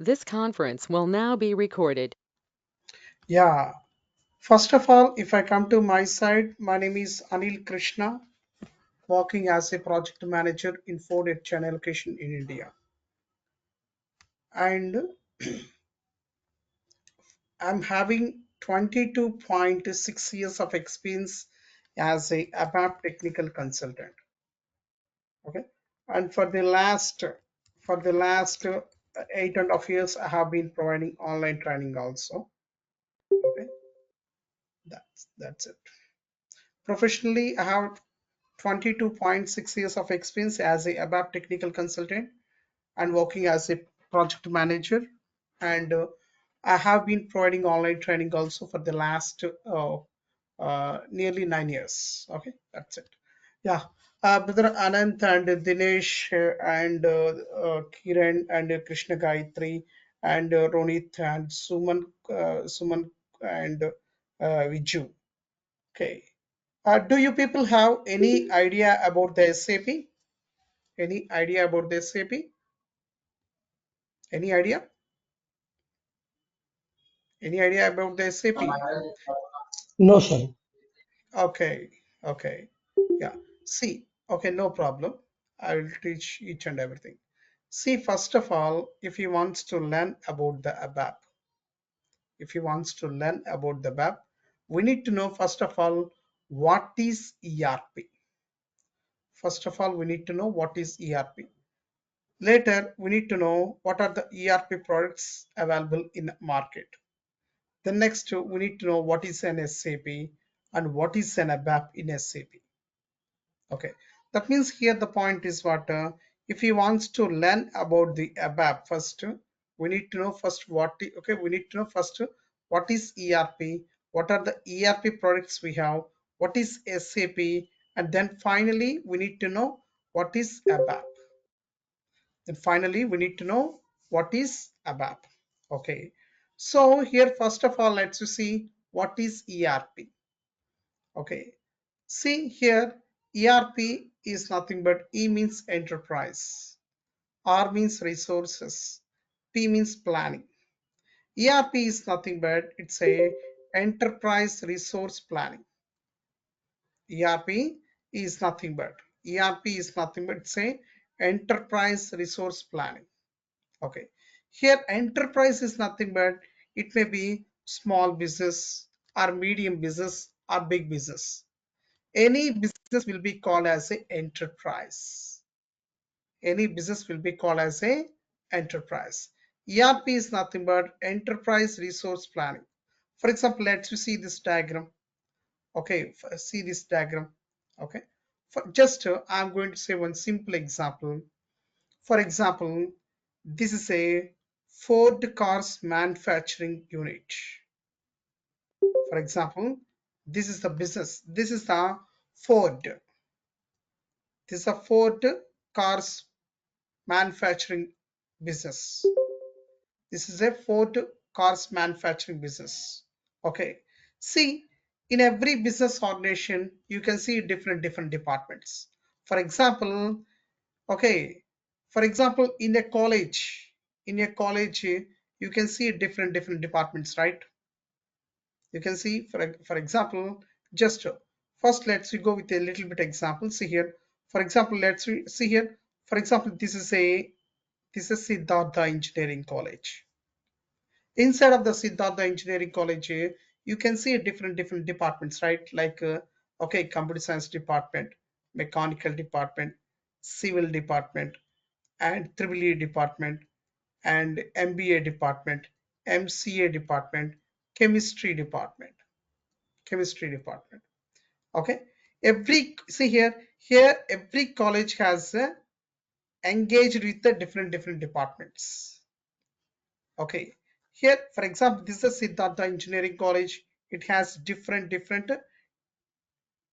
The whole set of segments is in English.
This conference will now be recorded. Yeah, first of all, if I come to my side, my name is Anil Krishna, working as a project manager in Ford at Chennai location in India. And I'm having 22.6 years of experience as a ABAP technical consultant. Okay. And for the last 8.5 years, I have been providing online training also. Okay. That's it. Professionally, I have 22.6 years of experience as a ABAP technical consultant and working as a project manager. And I have been providing online training also for the last nearly 9 years. Okay, that's it. Yeah. Brother Anant and Dinesh and Kiran and Krishna Gayatri and Ronit and Suman and Viju. Okay. Do you people have any idea about the SAP? Any idea about the SAP? Any idea? Any idea about the SAP? No, sir. Okay, okay. Yeah. See, okay, no problem. I will teach each and everything. See, first of all, if he wants to learn about the ABAP, if he wants to learn about the ABAP, we need to know first of all what is ERP. First of all, we need to know what is ERP. Later, we need to know what are the ERP products available in market. Then next, we need to know what is an SAP and what is an ABAP in SAP. Okay, that means here the point is what if he wants to learn about the ABAP first, we need to know first okay, we need to know first what is ERP, what are the ERP products we have, what is SAP, and then finally we need to know what is ABAP. Then finally we need to know what is ABAP. Okay, so here first of all let's see what is ERP. Okay, see here ERP is nothing but E means enterprise, R means resources, P means planning. ERP is nothing but it's a enterprise resource planning. ERP is nothing but it's a enterprise resource planning. Okay, here enterprise is nothing but it may be small business or medium business or big business. Any business will be called as a enterprise. Any business will be called as a enterprise. ERP is nothing but enterprise resource planning. For example, let's see this diagram. Okay, see this diagram. Okay, for just I'm going to say one simple example. For example, this is a Ford cars manufacturing unit. For example, this is the business. This is the Ford. This is a Ford cars manufacturing business. This is a Ford cars manufacturing business. Okay. See, in every business organization, you can see different departments. For example, okay, for example, in a college, you can see different departments, right? You can see, for example, just first let's go with a little bit example. See here, for example, let's see here. For example, this is Siddhartha Engineering College. Inside of the Siddhartha Engineering College, you can see different departments, right? Like okay, computer science department, mechanical department, civil department, and triple E department, and MBA department, MCA department, chemistry department, chemistry department. Okay, every see here every college has engaged with the different departments. Okay, here for example, this is Siddhartha Engineering College. It has different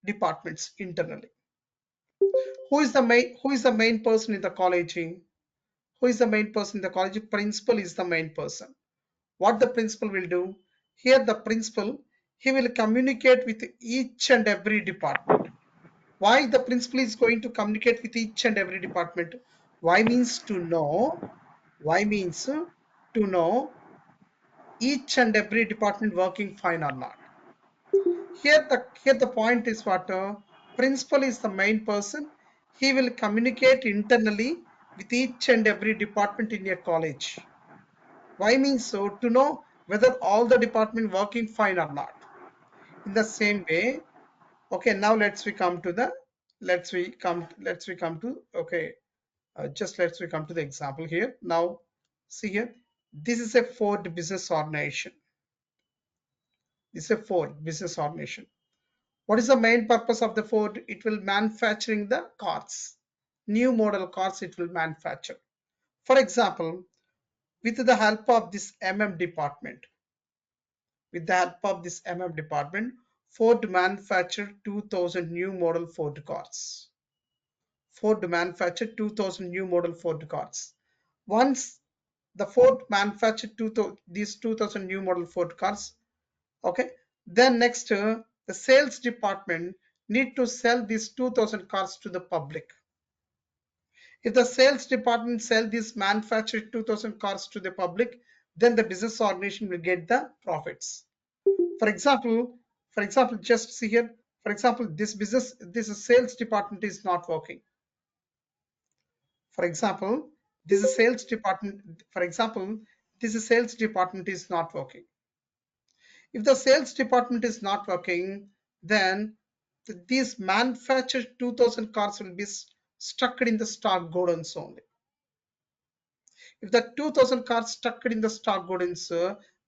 departments internally. Who is the main person in the college? Who is the main person in the college? Principal is the main person. What the principal will do? Here the principal, he will communicate with each and every department. Why the principal is going to communicate with each and every department? Why means to know. Why means to know each and every department working fine or not. Here the point is what principal is the main person. He will communicate internally with each and every department in a college. Why means so? To know whether all the department working fine or not. In the same way, okay. Now let's we come to okay. Just let's we come to the example here. Now, see here. This is a Ford business organization. This is a Ford business organization. What is the main purpose of the Ford? It will manufacturing the cars, new model cars it will manufacture. For example, with the help of this department, with the help of this department, Ford manufactured 2000 new model Ford cars. Ford manufactured 2000 new model Ford cars. Once the Ford manufactured these 2000 new model Ford cars, okay, then next the sales department need to sell these 2000 cars to the public. If the sales department sell these manufactured 2000 cars to the public, then the business organization will get the profits. For example, just see here. For example, this sales department is not working. For example, this sales department. For example, this sales department is not working. If the sales department is not working, then these manufactured 2000 cars will be stuck in the stock godowns only. If the 2000 cars stuck in the stock godowns,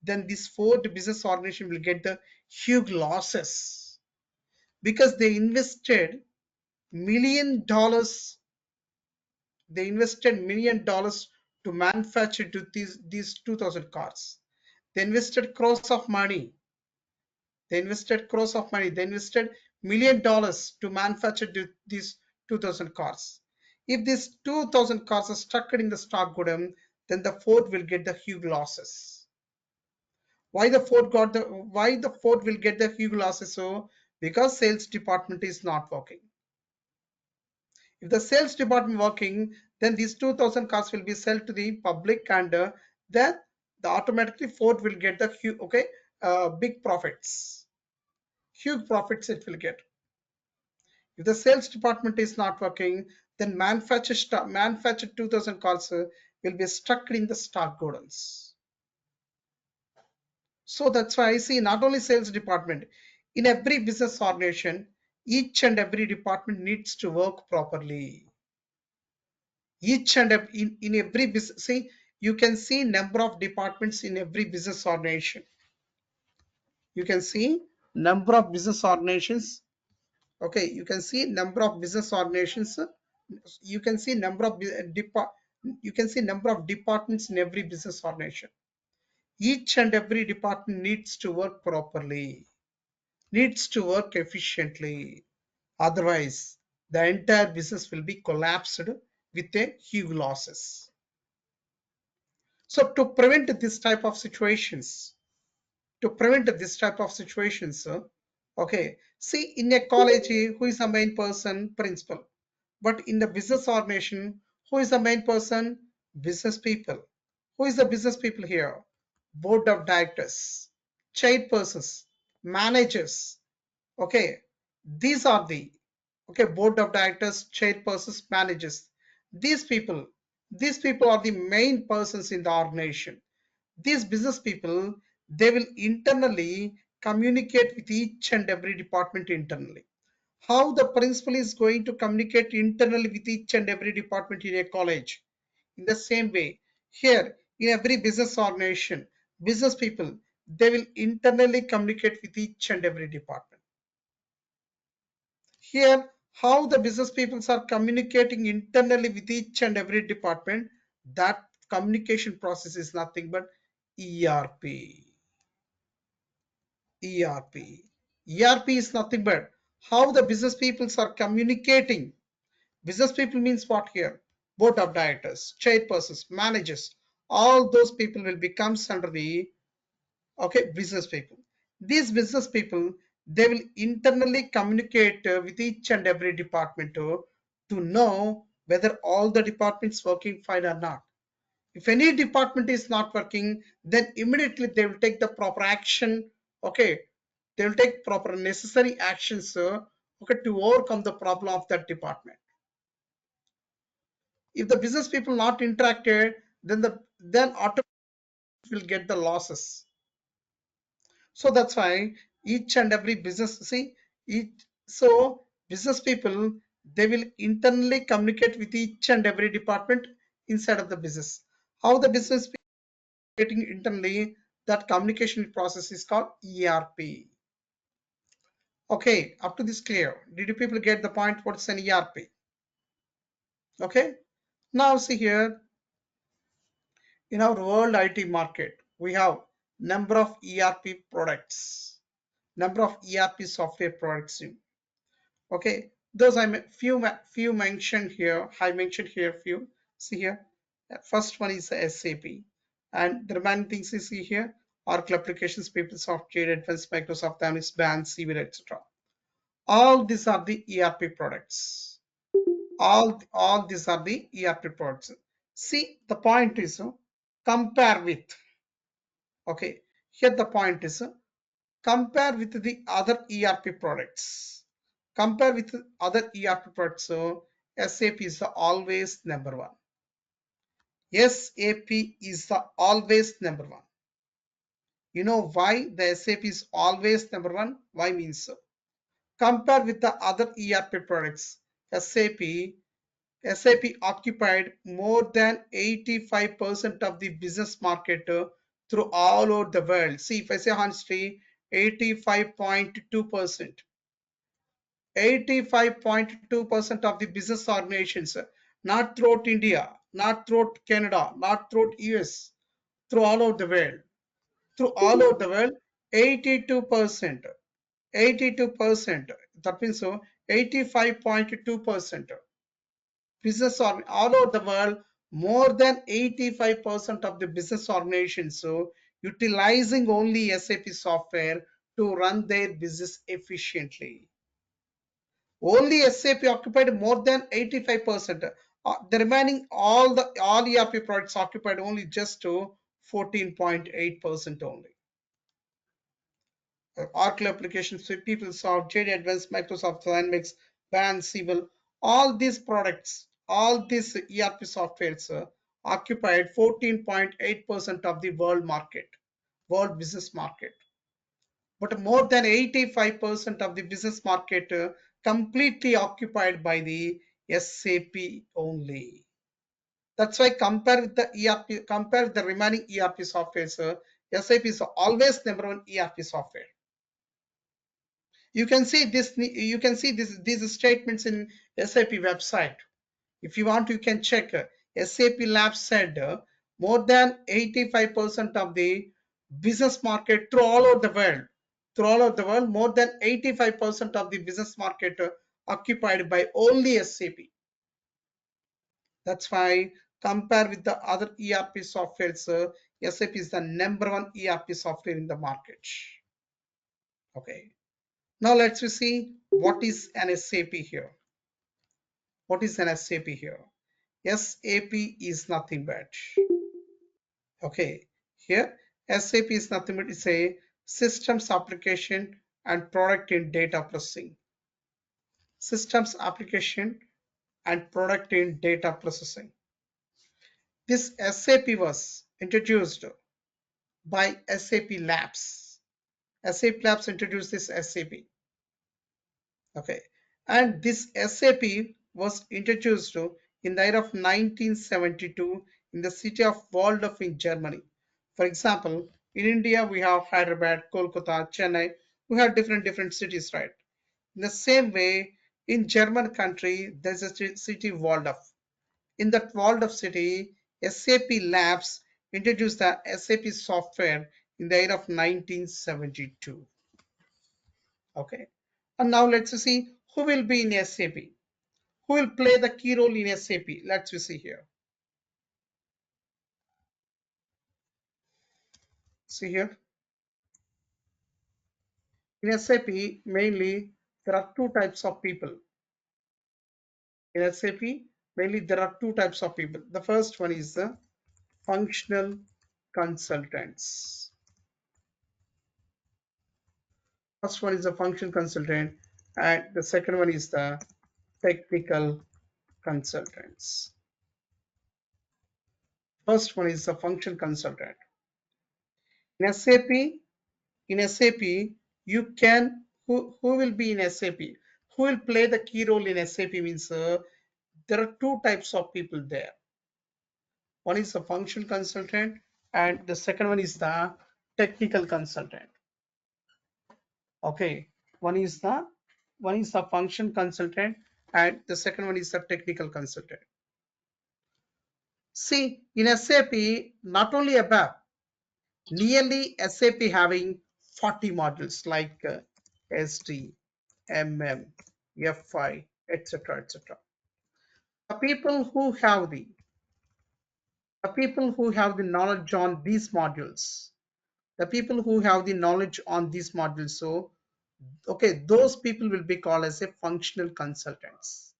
then this Ford business organization will get the huge losses because million dollars $1 million to manufacture these 2000 cars. They invested crores of money. They invested crores of money. They invested $1 million to manufacture these 2000 cars. If these 2000 cars are stuck in the stock godown, then the Ford will get the huge losses. Why the Ford will get the huge losses? So because sales department is not working. If the sales department working, then these 2000 cars will be sold to the public, and then the automatically Ford will get the big profits. Huge profits it will get. If the sales department is not working, then manufactured 2000 cars will be stuck in the stock godowns. So that's why I see not only sales department, in every business organization, each and every department needs to work properly. Each and in every business, see, you can see number of departments in every business organization. You can see number of business organizations. Okay, you can see number of business organizations. You can see number of departments in every business organization. Each and every department needs to work properly, needs to work efficiently. Otherwise, the entire business will be collapsed with a huge losses. So to prevent this type of situations, okay, see, in a college, who is the main person? Principal. But in the business organization, who is the main person? Business people. Who is the business people here? Board of directors, chairpersons, managers. Okay, these are the board of directors, chairpersons, managers. These people, these people are the main persons in the organization. These business people, they will internally communicate with each and every department internally. How the principal is going to communicate internally with each and every department in a college? In the same way, here in every business organization, business people, they will internally communicate with each and every department. Here, how the business peoples are communicating internally with each and every department, that communication process is nothing but ERP. ERP. ERP is nothing but how the business peoples are communicating. Business people means what here? Board of directors, chairpersons, managers, all those people will become under the business people. These business people, they will internally communicate with each and every department to know whether all the departments working fine or not. If any department is not working, then immediately they will take the proper action. Okay, they will take proper necessary actions, okay, to overcome the problem of that department. If the business people not interacted, then automatically will get the losses. So that's why each and every business, see, each so business people, they will internally communicate with each and every department inside of the business. How the business getting internally, that communication process is called ERP. Okay, up to this clear. Did you people get the point? What's an ERP? Okay, now see here, in our world IT market, we have number of ERP products, number of ERP software products. Okay, those few mentioned here. I mentioned here few. See here, first one is SAP, and the remaining things you see here: Oracle applications, PeopleSoft, Jade, Advanced, Microsoft Dynamics, Band, Civil, etc. All these are the ERP products. All these are the ERP products. See, the point is compare with. Okay, here the point is compare with the other ERP products. Compare with other ERP products. So SAP is the always number one. SAP is the always number one. You know why the SAP is always number one? Why means so? Compare with the other ERP products. SAP SAP occupied more than 85% of the business market through all over the world. See, if I say honestly, 85.2%. 85.2% of the business organizations, not throughout India, not throughout Canada, not throughout US, through all over the world. Through all over the world, 82%. 82%. That means so 85.2%. Business all over the world, more than 85% of the business organizations so utilizing only SAP software to run their business efficiently. Only SAP occupied more than 85%. The remaining all ERP products occupied only just to 14.8% only. Oracle applications, PeopleSoft, JD Advanced, Microsoft Dynamics, Band, Civil, all these products, all these ERP softwares occupied 14.8% of the world market, world business market. But more than 85% of the business market completely occupied by the SAP only. That's why compare with the ERP, compare with the remaining ERP softwares, SAP is always number one ERP software. You can see this. You can see these statements in SAP website. If you want, you can check. SAP Labs said more than 85% of the business market through all over the world. Through all over the world, more than 85% of the business market occupied by only SAP. That's why compare with the other ERP softwares, SAP is the number one ERP software in the market. Okay. Now let's see what is an SAP here. What is an SAP here? SAP is nothing but, okay, here SAP is nothing but it's a systems application and product in data processing. Systems application and product in data processing. This SAP was introduced by SAP Labs. SAP Labs introduced this SAP. Okay, and this SAP was introduced in the year of 1972 in the city of Waldorf in Germany. For example, in India we have Hyderabad, Kolkata, Chennai. We have different cities, right? In the same way, in German country, there's a city Waldorf. In that Waldorf city, SAP Labs introduced the SAP software in the year of 1972. Okay, and now let's see who will be in SAP. Who will play the key role in SAP? Let's see here. See here. In SAP, mainly there are two types of people. In SAP, mainly there are two types of people. The first one is the functional consultants. First one is the function consultant, and the second one is the technical consultants. First one is the function consultant. In SAP, in SAP, you can who will be in SAP? Who will play the key role in SAP means there are two types of people there. One is the function consultant, and the second one is the technical consultant. Okay, one is the function consultant, and the second one is the technical consultant. See, in SAP, not only ABAP, nearly SAP having 40 modules like SD, MM, FI, etc., etc. The people who have the knowledge on these modules, the people who have the knowledge on these modules, so okay, those people will be called as a functional consultants.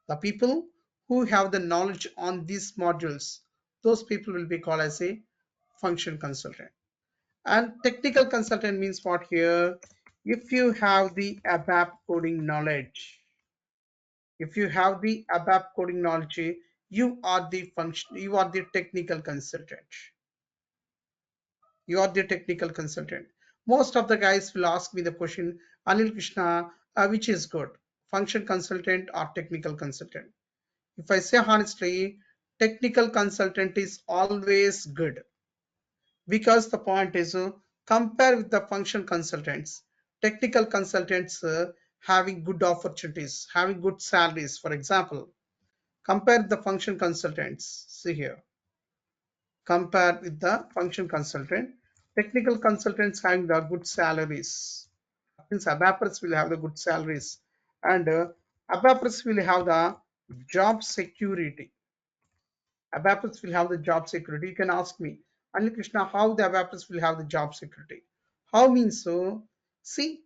The people who have the knowledge on these modules, those people will be called as a function consultant. And technical consultant means what here? If you have the ABAP coding knowledge, if you have the ABAP coding knowledge, you are the technical consultant. You are the technical consultant. Most of the guys will ask me the question, Anil Krishna, which is good, function consultant or technical consultant? If I say honestly, technical consultant is always good, because the point is compare with the function consultants, technical consultants having good opportunities, having good salaries. For example, compare the function consultants. See here, compare with the function consultant, technical consultants having the good salaries. Means ABAPers will have the good salaries, and ABAPers will have the job security. ABAPers will have the job security. You can ask me, Anil Krishna, how the ABAPers will have the job security? How means so? See,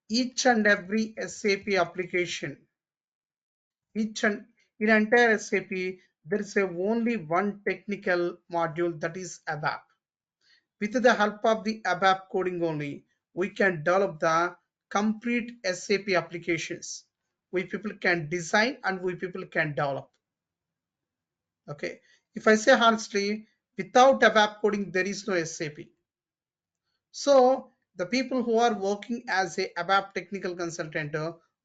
each and every SAP application, each and in entire SAP, there is only one technical module, that is ABAP. With the help of the ABAP coding only, we can develop the complete SAP applications. We people can design and we people can develop. Okay, if I say honestly, without ABAP coding, there is no SAP. So the people who are working as a ABAP technical consultant,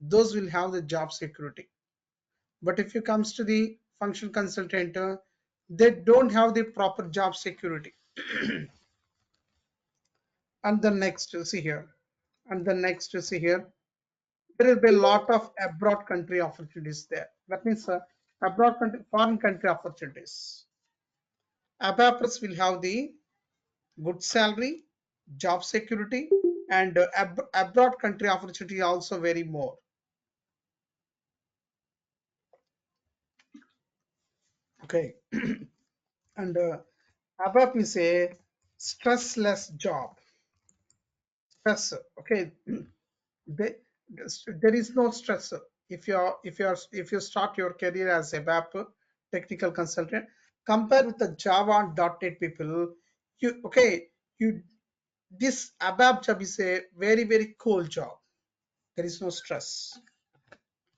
those will have the job security. But if it comes to the function consultant, they don't have the proper job security. And the next, see here, and the next, see here, there will be a lot of abroad country opportunities there. That means abroad country, foreign country opportunities. ABAPers will have the good salary, job security, and abroad country opportunity also very more. Okay, and ABAP is a stressless job. Stress, okay, they, there is no stress. If you start your career as a ABAP technical consultant, compare with the Java and .NET people, you this ABAP job is a very cool job. There is no stress.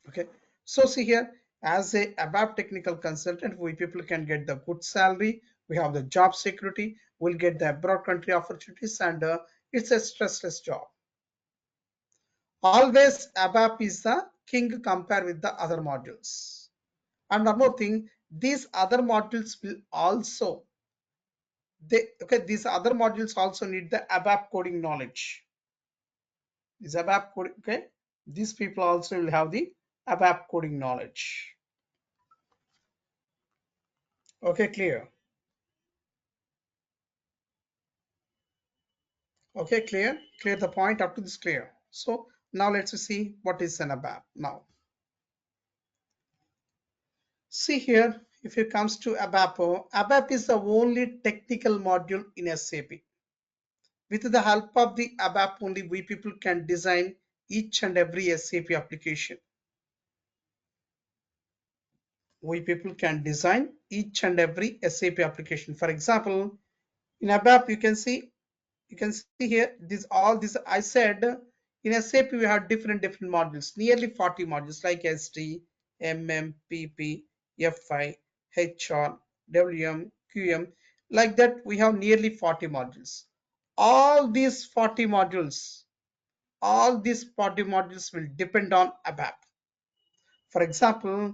Okay, so see here, as a ABAP technical consultant, we people can get the good salary, we have the job security, we'll get the abroad country opportunities, and it's a stressless job. Always ABAP is the king compared with the other modules. And one more thing, these other modules will also these other modules also need the ABAP coding knowledge. This ABAP coding, okay, these people also will have the ABAP coding knowledge. Okay, clear. Okay, clear the point up to this, clear. So now let's see what is an ABAP now. See here, if it comes to ABAP, ABAP is the only technical module in SAP. With the help of the ABAP only, we people can design each and every SAP application. we people can design each and every SAP application. For example, in ABAP, you can see here this all this I said in SAP we have different modules, nearly 40 modules like SD, MM, PP, FI, HR, WM, QM. Like that, we have nearly 40 modules. All these 40 modules, all these 40 modules will depend on ABAP. For example,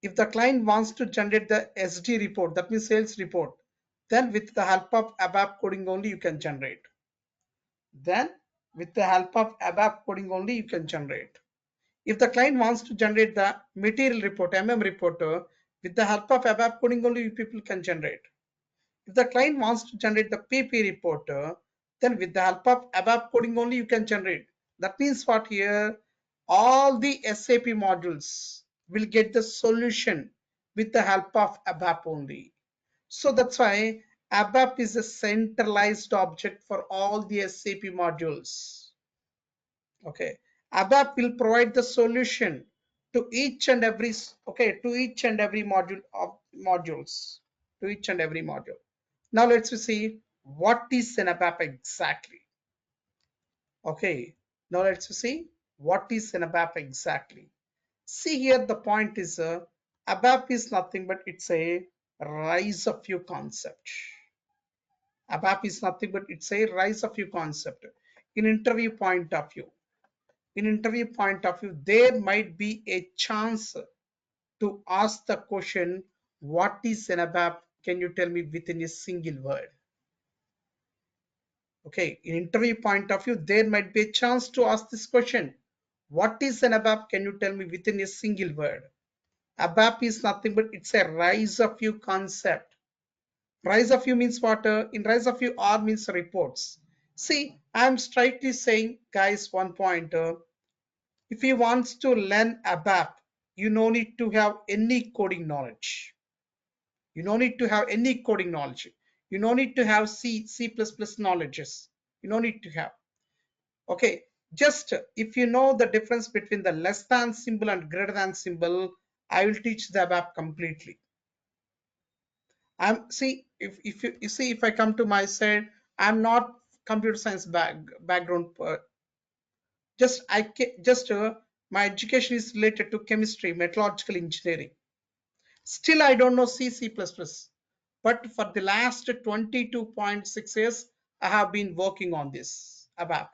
if the client wants to generate the SD report, that means sales report, then with the help of ABAP coding only you can generate. Then with the help of ABAP coding only you can generate. If the client wants to generate the material report, report, with the help of ABAP coding only you people can generate. If the client wants to generate the PP report, then with the help of ABAP coding only you can generate. That means what here? All the SAP modules will get the solution with the help of ABAP only. So that's why ABAP is a centralized object for all the SAP modules. Okay, ABAP will provide the solution to each and every to each and every module of modules to each and every module. Now let's see what is an ABAP exactly. Okay, now let's see what is an ABAP exactly. See here the point is ABAP is nothing but it's a rise of view concept. ABAP is nothing but it's a rise of view concept. In interview point of view, there might be a chance to ask the question, what is an ABAP? Can you tell me within a single word? Okay, in interview point of view, there might be a chance to ask this question. What is an ABAP? Can you tell me within a single word? ABAP is nothing but it's a rise of view concept. Rise of view means what? In rise of view, R means reports. See, I'm strictly saying, guys, one point. If you want to learn ABAP, you no need to have any coding knowledge. You no need to have any coding knowledge. You no need to have C++ knowledges. You no need to have. Okay, just if you know the difference between the less than symbol and greater than symbol, I will teach the ABAP completely. I'm see if you see if I come to my side, I'm not computer science background. Just I just my education is related to chemistry, metallurgical engineering. Still, I don't know C++. But for the last 22.6 years, I have been working on this ABAP.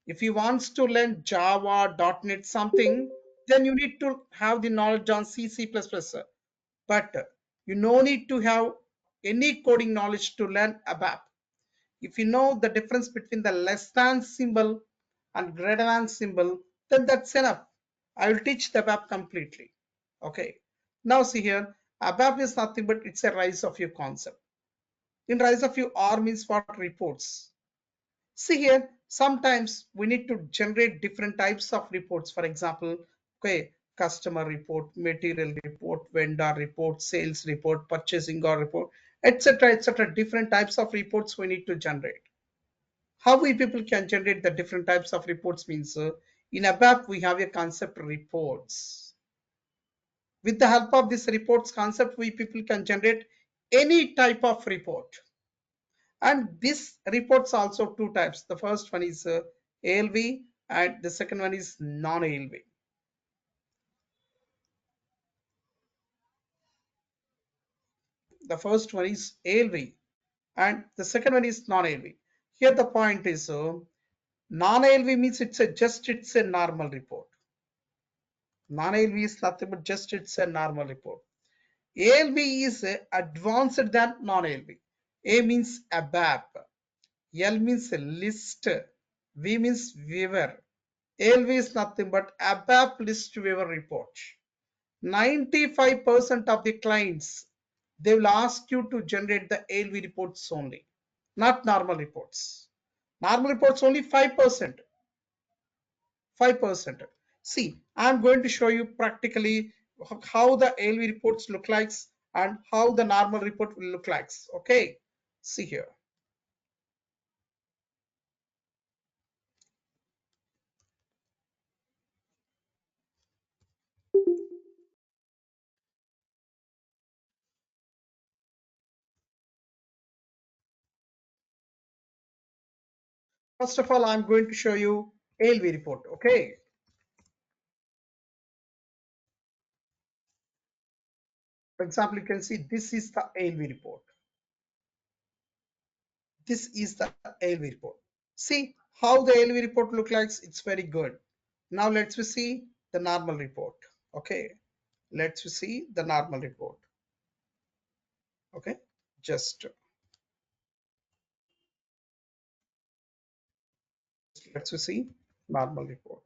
If you want to learn Java, .NET, something, then you need to have the knowledge on C++. But you no need to have any coding knowledge to learn ABAP. If you know the difference between the less than symbol and greater than symbol, then that's enough. I will teach the ABAP completely. Okay. Now see here, ABAP is nothing but it's a rise of your concept. In rise of your R means what? Reports. See here, sometimes we need to generate different types of reports. For example, okay, customer report, material report, vendor report, sales report, purchasing or report, etc. etc. Different types of reports we need to generate. How we people can generate the different types of reports means in ABAP we have a concept reports. With the help of this reports concept, we people can generate any type of report. And this reports also two types. The first one is ALV and the second one is non-ALV. The first one is ALV and the second one is non-ALV. Here the point is non-ALV means it's a normal report. Non-ALV is nothing but just it's a normal report. ALV is advanced than non-ALV. A means ABAP, L means list, V means viewer. ALV is nothing but ABAP list viewer report. 95% of the clients, they will ask you to generate the ALV reports only, not normal reports. Normal reports only 5%. 5%. See, I'm going to show you practically how the ALV reports look like and how the normal report will look like. Okay, see here. First of all, I'm going to show you ALV report. Okay. For example, you can see this is the ALV report. This is the ALV report. See how the ALV report look like. It's very good. Now let's see the normal report. Okay. Let's see the normal report. Okay. Just let's see normal report.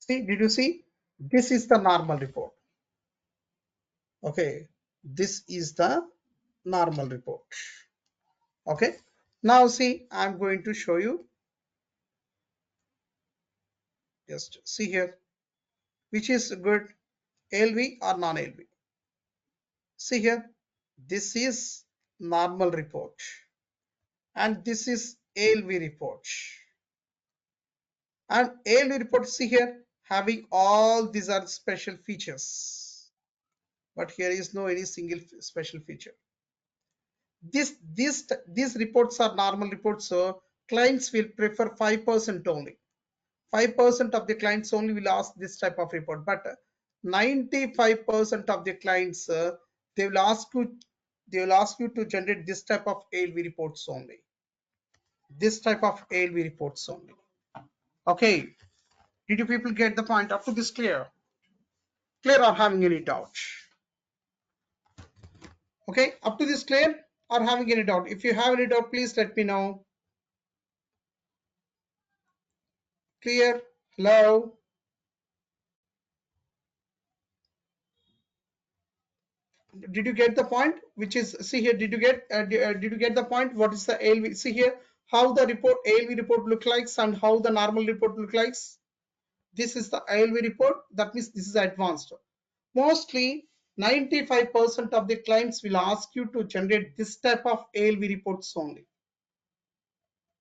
See, did you see? This is the normal report. Okay. This is the normal report. Okay. Now see, I'm going to show you. Just see here, which is good, ALV or non-ALV. See here, this is normal report and this is ALV report. And ALV report, see here, having all these are special features, but here is no any single special feature. These reports are normal reports, so clients will prefer 5% only. 5% of the clients only will ask this type of report, but 95% of the clients they will ask you to generate this type of ALV reports only. This type of ALV reports only. Okay, did you people get the point? Up to this clear? Clear or having any doubt? Okay, up to this clear or having any doubt? If you have any doubt, please let me know. Clear? Hello? Did you get the point? Which is, see here, did you get the point? What is the ALV? See here how the report ALV report look like and how the normal report look like. This is the ALV report. That means this is advanced. Mostly 95% of the clients will ask you to generate this type of ALV reports only.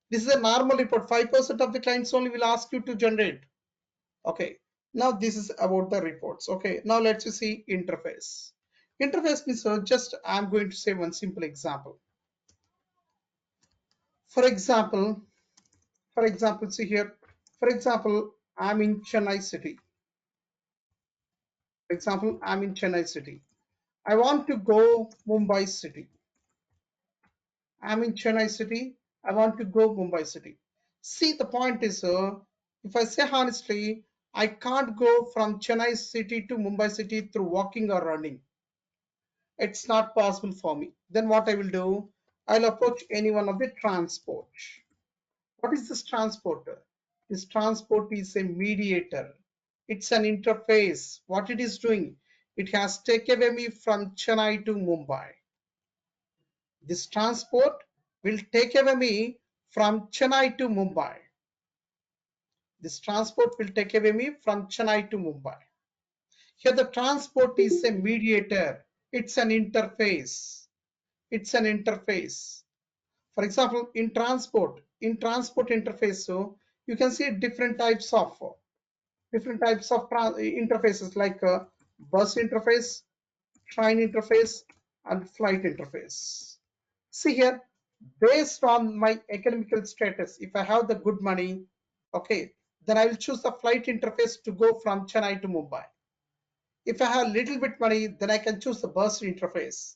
This is a normal report. 5% of the clients only will ask you to generate. Okay. Now this is about the reports. Okay. Now let's see interface. Interface means just I'm going to say one simple example. For example, see here. For example, I'm in Chennai city. For example, I'm in Chennai city. I want to go Mumbai city. I'm in Chennai city. I want to go Mumbai city. See, the point is, if I say honestly, I can't go from Chennai city to Mumbai city through walking or running. It's not possible for me. Then what I will do, I'll approach any one of the transport. What is this transporter? This transport is a mediator. It's an interface. What it is doing, it has taken away me from Chennai to Mumbai. This transport will take away me from Chennai to Mumbai. This transport will take away me from Chennai to Mumbai. Here the transport is a mediator. It's an interface. It's an interface. For example, in transport interface, so you can see different types of interfaces like bus interface, train interface, and flight interface. See here, based on my economical status, if I have the good money, okay, then I will choose the flight interface to go from Chennai to Mumbai. If I have little bit money, then I can choose the bus interface.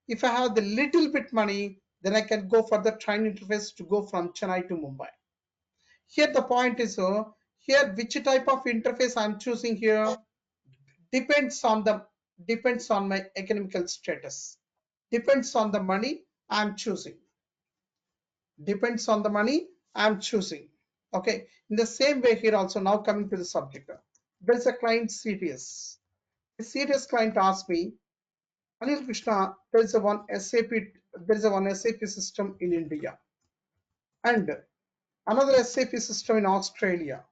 If I have the little bit money, then I can go for the train interface to go from Chennai to Mumbai. Here the point is, here which type of interface I'm choosing here depends on my economical status. Depends on the money I'm choosing. Depends on the money I'm choosing. Okay. In the same way here also, now coming to the subject, there is a client CTS. The CTS client asked me, Anil Krishna, there is a one SAP system in India and another SAP system in Australia.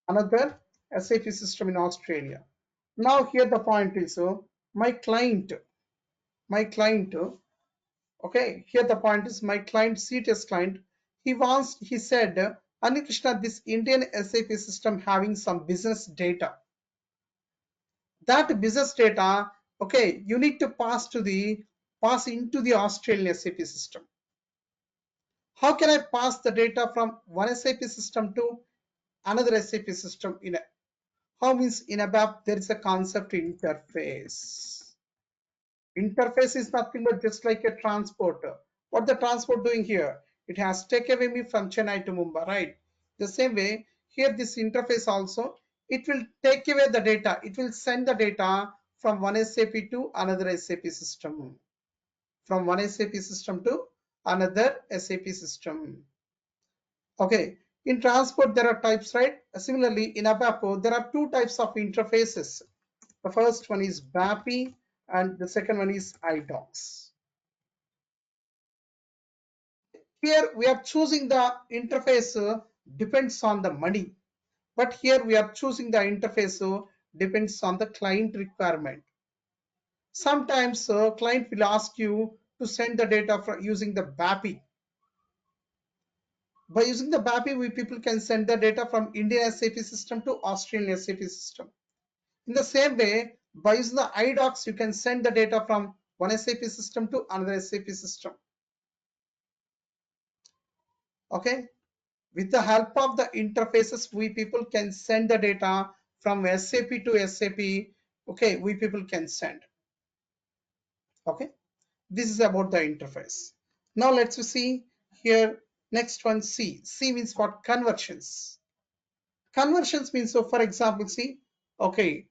Another SAP system in Australia. Now here the point is, my client, okay, here the point is my client, CTS client, he said Anil Krishna, this Indian SAP system having some business data. That business data, okay, you need to pass into the Australian SAP system. How can I pass the data from one SAP system to another SAP system? How means in ABAP there is a concept interface. Interface is nothing but just like a transporter. What the transport doing here? It has take away me from Chennai to Mumbai, right? The same way here, this interface also, it will take away the data. It will send the data from one SAP to another SAP system. From one SAP system to another SAP system. Okay. In transport, there are types, right? Similarly, in ABAP, there are two types of interfaces. The first one is BAPI and the second one is iDocs. Here we are choosing the interface depends on the money, but here we are choosing the interface depends on the client requirement. Sometimes client will ask you to send the data from using the BAPI. By using the BAPI, we people can send the data from Indian SAP system to Australian SAP system. In the same way, by using the iDocs, you can send the data from one SAP system to another SAP system. Okay. With the help of the interfaces, we people can send the data from SAP to SAP. Okay, we people can send. Okay, this is about the interface. Now let's see here. Next one, C. C means what? Conversions. Conversions means, so for example, see, okay,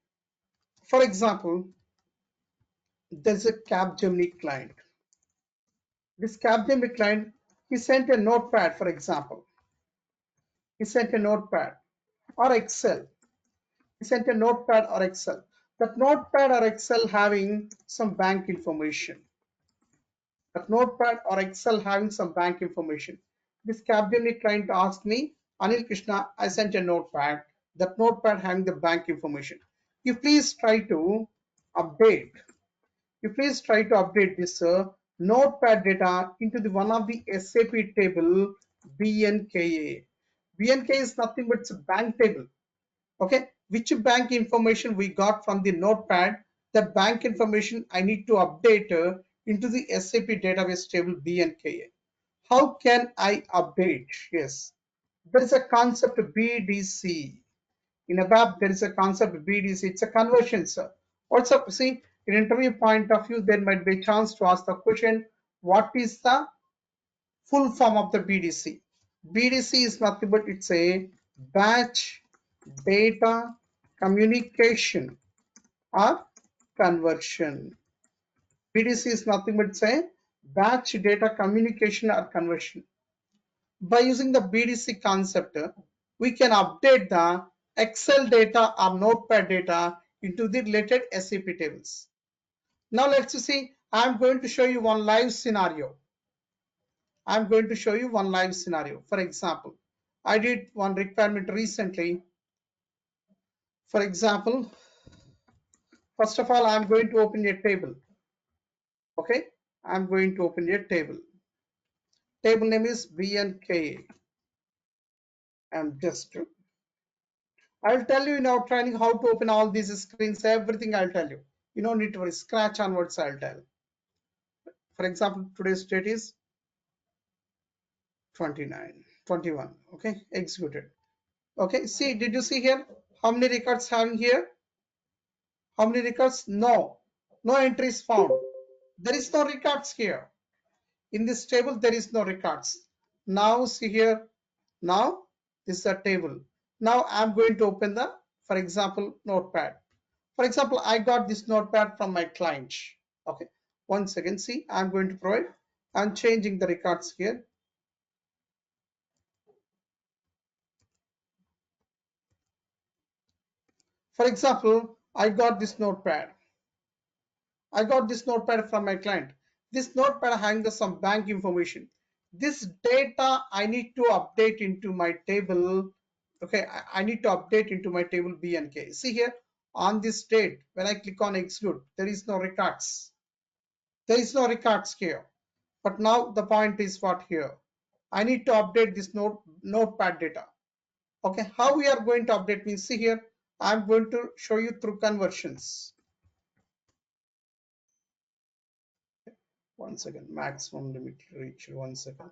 for example, there's a Capgemini client. This Capgemini client, he sent a notepad, for example. He sent a notepad or Excel. He sent a notepad or Excel. That notepad or Excel having some bank information. That notepad or Excel having some bank information. This Capgemini client asked me, Anil Krishna, I sent a notepad. That notepad having the bank information. You please try to update. You please try to update this notepad data into the one of the SAP table BNKA. BNK is nothing but it's a bank table. Okay, which bank information we got from the notepad, that bank information I need to update into the SAP database table BNKA. How can I update? Yes, there is a concept of BDC. In ABAP, there is a concept of BDC. It's a conversion, sir. Also, see, in interview point of view, there might be a chance to ask the question, what is the full form of the BDC? BDC is nothing but it's a batch data communication or conversion. BDC is nothing but say batch data communication or conversion. By using the BDC concept, we can update the Excel data or Notepad data into the related SAP tables. Now let's see, I'm going to show you one live scenario. I'm going to show you one live scenario. For example, I did one requirement recently. For example, first of all, I'm going to open a table. Okay, I'm going to open a table. Table name is BNK. And just I'll tell you in our training how to open all these screens, everything I'll tell you. You don't need to worry, scratch onwards I'll tell. For example, today's date is 29, 21. Okay, executed. Okay, see, did you see here how many records having here? How many records? No, no entries found. There is no records here. In this table, there is no records. Now see here. Now this is a table. Now I'm going to open the, for example, notepad. For example, I got this notepad from my client. Okay. Once again, see, I'm going to provide. I'm changing the records here. For example, I got this notepad. I got this notepad from my client. This notepad having some bank information. This data I need to update into my table. Okay, I need to update into my table B and K. See here on this date, when I click on execute, there is no records. There is no records here. But now the point is what here? I need to update this notepad data. Okay, how we are going to update means, see here, I'm going to show you through conversions. One second, maximum limit reach. One second.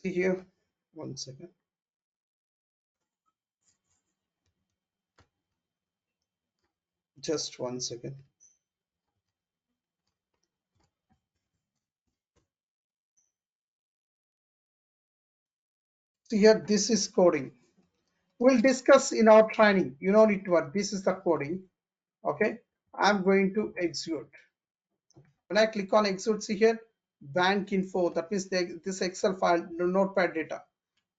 See here, one second. Just one second. See here, this is coding. We'll discuss in our training. You know it what this is the coding. Okay, I'm going to execute. When I click on execute, see here, bank info. That means this Excel file, the notepad data.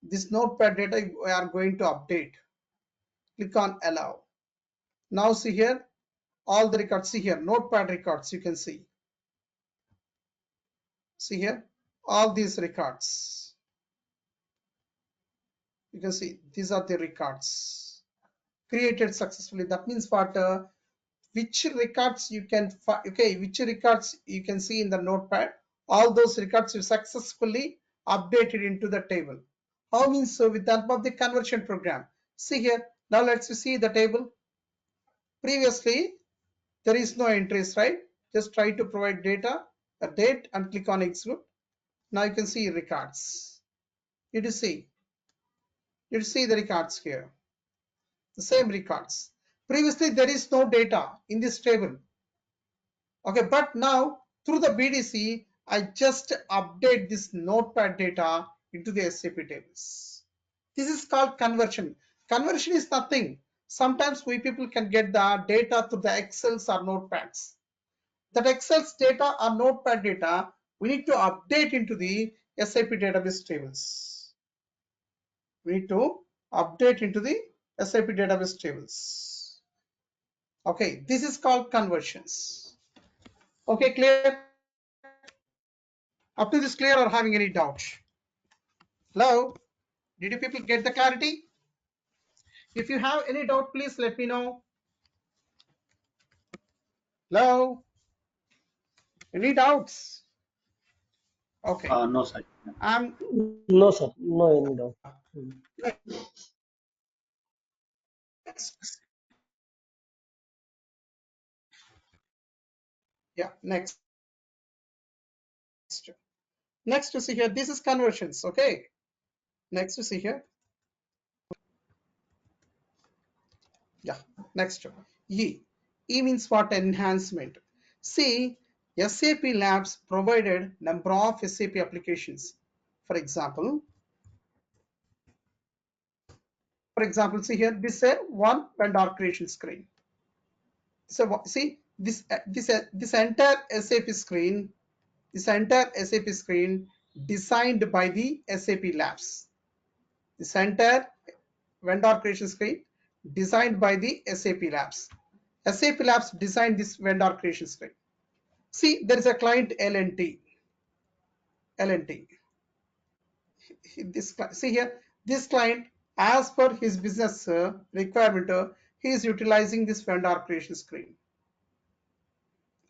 This notepad data we are going to update. Click on allow. Now see here, all the records. See here, notepad records. You can see. See here, all these records. You can see these are the records created successfully. That means what? Which records you can okay, which records you can see in the notepad, all those records you successfully updated into the table. How means? So with the help of the conversion program. See here, now let's see the table. Previously there is no entries, right? Just try to provide data, a date, and click on execute. Now you can see records. You see the records here, the same records. Previously there is no data in this table. Okay, but now through the BDC, I just update this notepad data into the SAP tables. This is called conversion. Conversion is nothing. Sometimes we people can get the data through the Excels or notepads. That Excel's data or notepad data, we need to update into the SAP database tables. We need to update into the SAP database tables. Okay, this is called conversions. Okay, clear? Up to this clear or having any doubt? Hello? Did you people get the clarity? If you have any doubt, please let me know. Hello? Any doubts? Okay. No, sir. I'm No, sir. No any doubt. next. Yeah, next. Next to see here, this is conversions. Okay. Next to see here. Yeah, next. E. E means what? Enhancement. See, SAP Labs provided number of SAP applications. For example, see here, this is one vendor creation screen. So see this entire SAP screen designed by the SAP Labs. This entire vendor creation screen designed by the SAP Labs. SAP Labs designed this vendor creation screen. See, there is a client L&T. See here, this client, as per his business requirement, he is utilizing this vendor creation screen.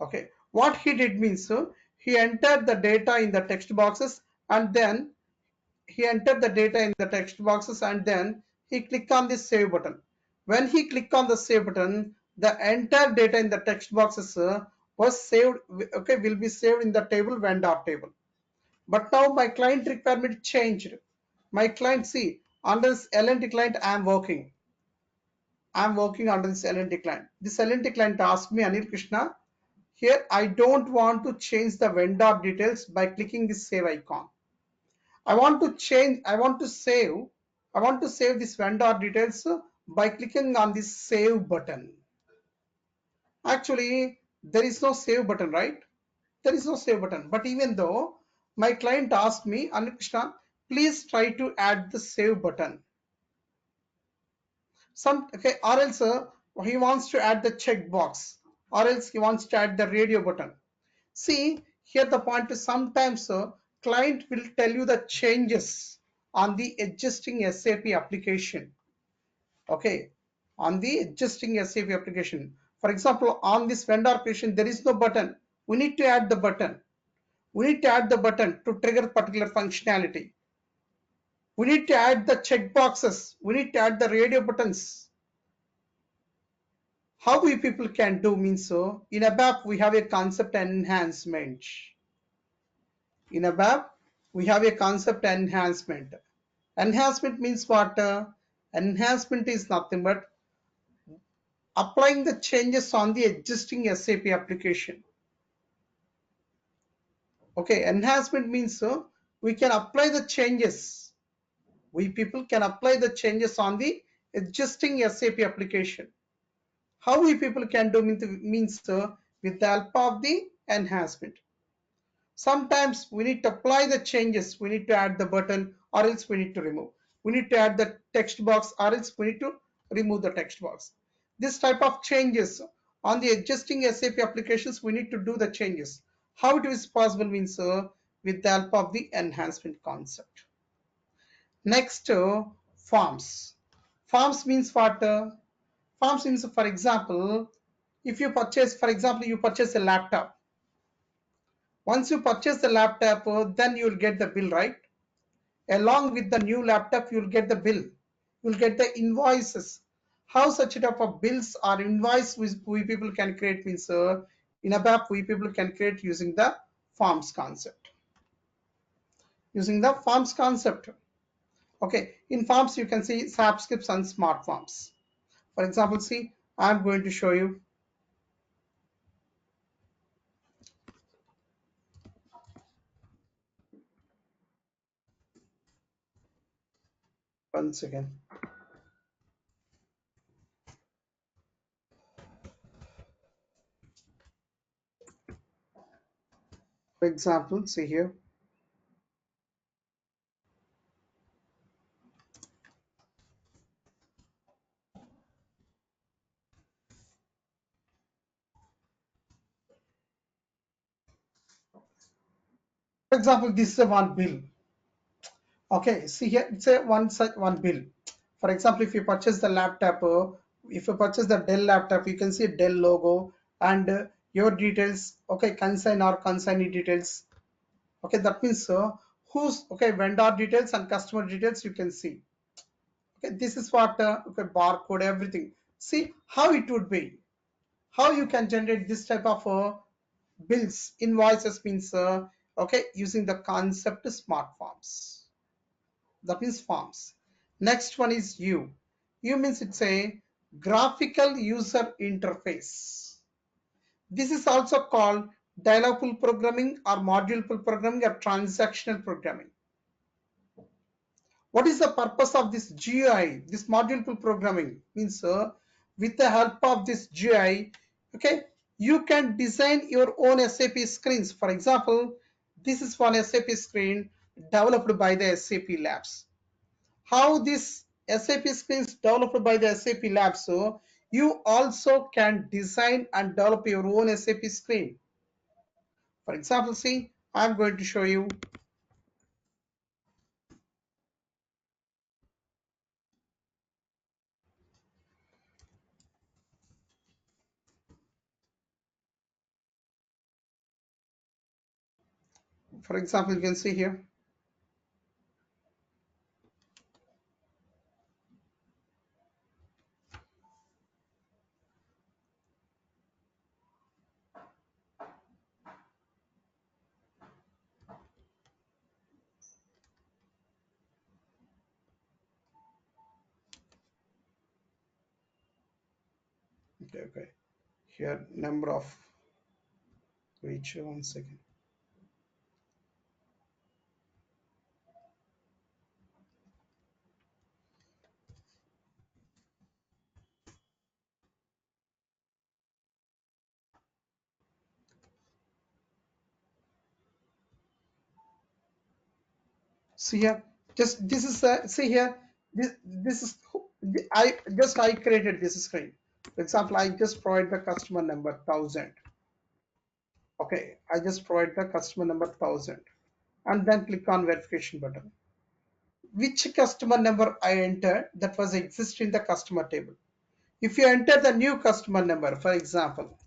Okay, what he did means he entered the data in the text boxes, and then he click on this save button. When he click on the save button, the entire data in the text boxes was saved. Okay, will be saved in the table vendor table. But now my client requirement changed. My client, see, under this L&T client I am working. Under this L&T client. This L&T client asked me, Anil Krishna, here I don't want to change the vendor details by clicking this save icon. I want to save this vendor details by clicking on this save button. Actually, there is no save button, right? There is no save button. But even though my client asked me, Anil Krishna, please try to add the save button. Or else he wants to add the checkbox, or else he wants to add the radio button. See here, the point is sometimes client will tell you the changes. on the existing SAP application. Okay, on the existing SAP application. For example, on this vendor application, there is no button. We need to add the button. We need to add the button to trigger particular functionality. We need to add the checkboxes. We need to add the radio buttons. How we people can do means so in ABAP we have a concept enhancement. In ABAP we have a concept enhancement. Enhancement means what? Enhancement is nothing but applying the changes on the existing SAP application. Okay, enhancement means so we can apply the changes. We people can apply the changes on the existing SAP application. How we people can do means with the help of the enhancement. Sometimes we need to apply the changes. We need to add the button or else we need to remove. We need to add the text box or else we need to remove the text box. This type of changes on the existing SAP applications, we need to do the changes. How it is possible means with the help of the enhancement concept. Next, forms. Forms means what? Forms means, for example, if you purchase, for example, you purchase a laptop. Once you purchase the laptop, then you will get the bill, right? Along with the new laptop, you will get the bill. You will get the invoices. How such type of bills or invoice we people can create means in ABAP we people can create using the forms concept. Using the forms concept. Okay, in forms you can see SAP scripts and smart forms. For example, see, I'm going to show you. Once again. For example, see here. For example, this is a one bill. Okay, see here, it's a one bill. For example, if you purchase the laptop, if you purchase the Dell laptop, you can see Dell logo and your details. Okay, consign or consignee details. Okay, that means who's okay vendor details and customer details you can see. Okay, this is what okay barcode everything. See how it would be. How you can generate this type of bills invoices means okay using the concept smart forms. That means forms. Next one is U. U means it's a graphical user interface. This is also called dialogful programming or moduleful programming or transactional programming. What is the purpose of this GUI? This moduleful programming means with the help of this GUI, okay, you can design your own SAP screens. For example, this is one SAP screen developed by the SAP Labs. How this SAP screens developed by the SAP Lab. So you also can design and develop your own SAP screen. For example, see, I'm going to show you. For example, you can see here. Okay, okay. Here, number of reach. One second. See here. Just this is see here. This is I created this screen. For example, I just provide the customer number 1000. Okay, I just provide the customer number 1000 and then click on verification button. which customer number I entered that was exist in the customer table. If you enter the new customer number, for example,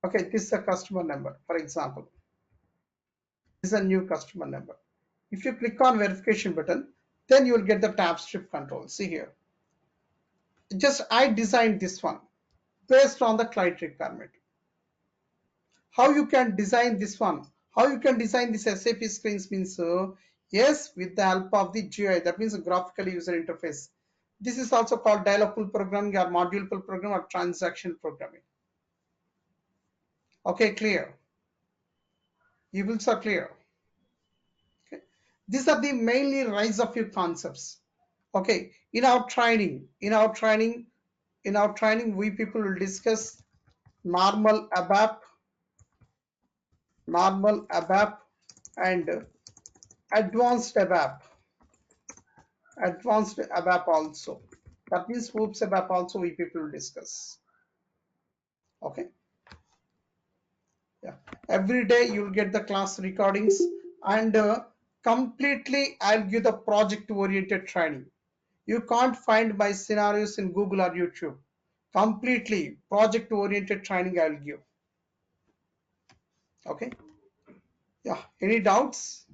okay, this is a customer number, for example, this is a new customer number. If you click on verification button, then you will get the tab strip control. See here, just I designed this one based on the client requirement. How you can design this one? How you can design this SAP screens means, yes, with the help of the GUI, that means a graphical user interface. This is also called dialog pool programming or module pool programming or transaction programming. Okay, clear. You will are clear. Okay. These are the mainly rise of your concepts. Okay, in our training, we people will discuss normal ABAP, and advanced ABAP, also. That means Oops ABAP also we people will discuss. Okay, yeah. Every day you'll get the class recordings and completely I'll give the project oriented training. You can't find my scenarios in Google or YouTube. Completely project oriented training I'll give. Okay. Yeah. Any doubts?